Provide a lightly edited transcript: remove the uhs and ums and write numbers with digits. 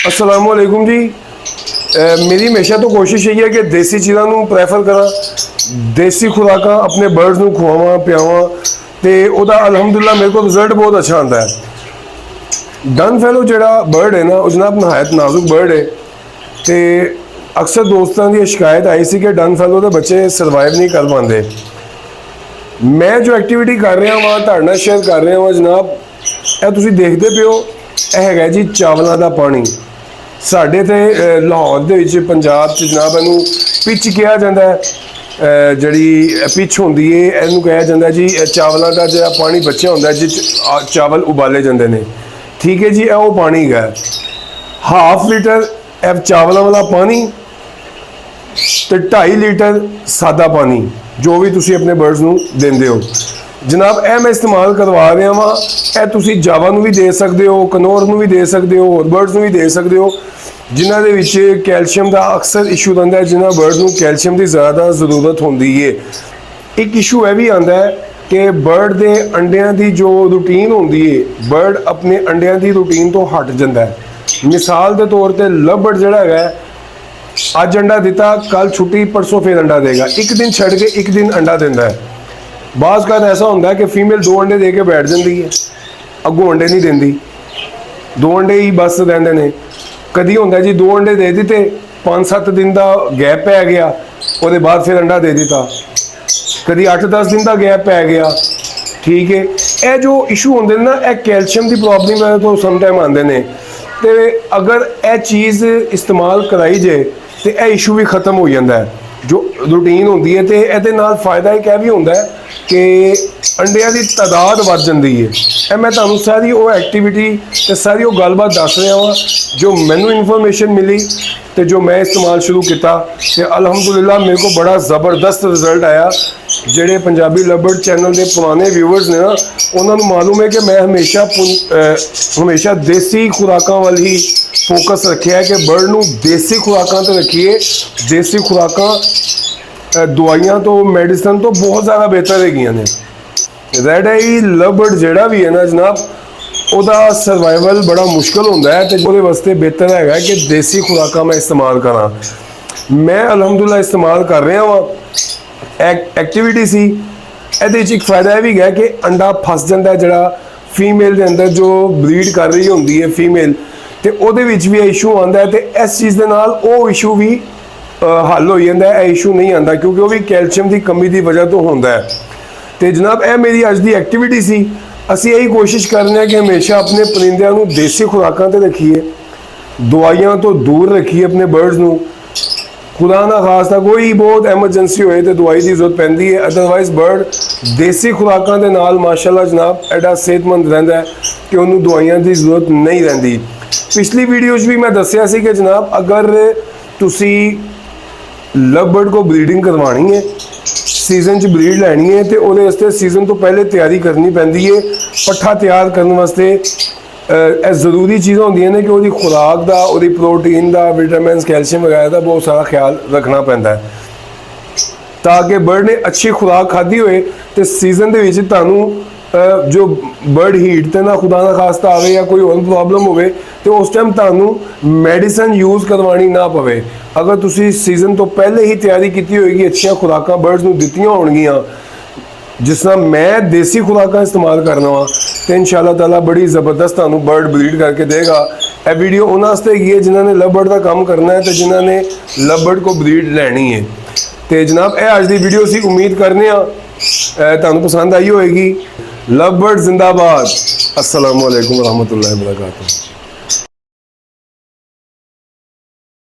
अस्सलाम वालेकुम जी। मेरी हमेशा तो कोशिश यही है कि देसी चीज़ों प्रैफर करा, देसी खुराक अपने बर्ड्स को खुआवा पियावा, तो वह अलहमदुल्ला मेरे को रिजल्ट बहुत अच्छा आता है। डन फैलो जोड़ा बर्ड है ना, जनाब नहायत नाजुक बर्ड है, तो अक्सर दोस्तों की शिकायत आई सी कि डन फैलो के बच्चे सर्वाइव नहीं कर पाते। मैं जो एक्टिविटी कर रहा वहाँ तुहाडे नाल शेयर कर रहा वा जनाब, यह तुसीं देखते पे हो, यह है जी चावलों का पानी। साढ़े तो लाहौर के पंजाब जनाब इनू पिच कहा जाता है, जड़ी पिच होंगी है, इनू कहा जाता है जी चावलों का जो पानी बचा होंगे जिस चावल उबाले जाते हैं। ठीक है जी, यह वो पानी है 1/2 लीटर चावलों वाला पानी तो 2.5 लीटर सादा पानी, जो भी तुसी अपने बर्ड्स नू देंदे हो जनाब, यह मैं इस्तेमाल करवा रहा वहाँ। यह तुसी जावा नू भी दे सकते हो, कनौर नू भी दे सकते हो, होर बर्ड्स नू भी दे सकते हो जिन्हां दे विच कैल्शियम का अक्सर इशू रहिंदा है, जिन्हां बर्ड्स नू कैल्शियम की ज़्यादा जरूरत होंदी है। एक इशू यह भी आता है कि बर्ड के अंडियां की जो रूटीन होंदी है, बर्ड अपने अंडियां की रूटीन तो हट जाता है। मिसाल के तौर पर लव बर्ड जिहड़ा है अज अंडा दिता, कल छुट्टी, परसों फिर अंडा देगा, एक दिन छड़ के एक दिन अंडा देता है। बाज़ का ऐसा होंगे कि फीमेल 2 अंडे दे के बैठ जाती है, अगों अंडे नहीं देंदी, 2 अंडे ही बस देंदे ने। कदी होंगे जी 2 अंडे दे दिते, 5-7 दिन का गैप पै गया, उसके बाद फिर अंडा दे दिता, कदी 8-10 दिन का गैप पै गया। ठीक है, यह जो इशू होंगे ना, यह कैल्शियम की प्रॉब्लम तो समटाइम आते हैं, तो अगर यह चीज़ इस्तेमाल कराई जाए तो यह इशू भी खत्म हो जाता है। जो रूटीन होंगी है, तो ये फायदा एक भी होंगे कि अंडिया की तादाद बढ़ जाती है। यह मैं तुहानू सारी वो एक्टिविटी तो सारी वो गलबात दस रहा वा जो मैनू इन्फॉर्मेशन मिली, तो जो मैं इस्तेमाल शुरू किया, तो अलहमदुलिल्लाह मेरे को बड़ा ज़बरदस्त रिजल्ट आया। जेडे पंजाबी लव बर्ड चैनल के पुराने व्यूअर्स ने ना, उन्होंने मालूम है कि मैं हमेशा देसी खुराकों वाल ही फोकस रखे है कि बर्ड नू देसी खुराकों तो रखिए। देसी खुराक दवाइयां तो मेडिसिन तो बहुत ज़्यादा बेहतर है। रेड आई लव बर्ड जोड़ा भी है ना जनाब, उसका सर्वाइवल बड़ा मुश्किल होता है, तो वो वास्ते बेहतर है कि देसी खुराक मैं इस्तेमाल करा। मैं अलहमदुल्ला इस्तेमाल कर रहा वहाँ। एक्टिविटी सी ये एक फायदा यह भी है कि अंडा फस जाता है, जरा फीमेल के अंदर जो ब्रीड कर रही होंगी है फीमेल, तो वो भी इशू आता है, तो इस चीज़ के नाल वो इशू भी हल हो जाता है, इशू नहीं आता क्योंकि वो भी कैल्शियम की कमी की वजह तो होता है। तो जनाब यह मेरी अज की एक्टिविटी सी। असी यही कोशिश करने कि हमेशा अपने परिंदिਆਂ ਨੂੰ देसी खुराकों पर रखिए, दवाइयां तो दूर रखिए अपने बर्ड्स ਨੂੰ। खुदा ना खास्ता कोई बहुत एमरजेंसी होए तो दवाई की जरूरत पैंदी है, अदरवाइज बर्ड देसी खुराकों के नाल माशाअल्लाह जनाब एडा सेहतमंद रहिंदा है कि उन्होंने दवाइयां की जरूरत नहीं रहिंदी। पिछली वीडियो भी मैं दस्सिया सी कि जनाब अगर तुसी लव बर्ड को ब्रीडिंग करवानी है, सीजन च ब्रीड लैनी है, तो वो सीजन तो पहले तैयारी करनी पैंदी है। पट्ठा तैयार करने वास्ते जरूरी चीज़ां होंदियां ने कि वो खुराक का, वो प्रोटीन का, विटामिन, कैल्शियम वगैरह का बहुत सारा ख्याल रखना पैंदा है, ताकि बर्ड ने अच्छी खुराक खाधी होए तो सीजन के विच तुहानू जो बर्ड हीट तो ना खुदा ना खास्ता आवे या कोई और प्रॉब्लम होवे तो उस टाइम तुहानू मेडिसिन यूज़ करवानी ना पवे। अगर तुसी सीजन तो पहले ही तैयारी की होगी, अच्छी खुराक बर्ड्स नू दित्तियां होणगियां, जिस तरह मैं देसी खुराक इस्तेमाल करना वा, तो इंशाअल्लाह ताला बड़ी ज़बरदस्त तुहानू बर्ड ब्रीड करके देगा। यह वीडियो उन्होंने वास्ते है जिन्होंने लव बर्ड का काम करना है, तो जिन्होंने लव बर्ड को ब्रीड लैनी है। तो जनाब यह अज की वीडियो सी, उम्मीद करने तुहानू पसंद आई होएगी। लव बर्ड जिंदाबाद। अस्सलाम वालेकुम रहमतुल्लाहि व बरकातुहू।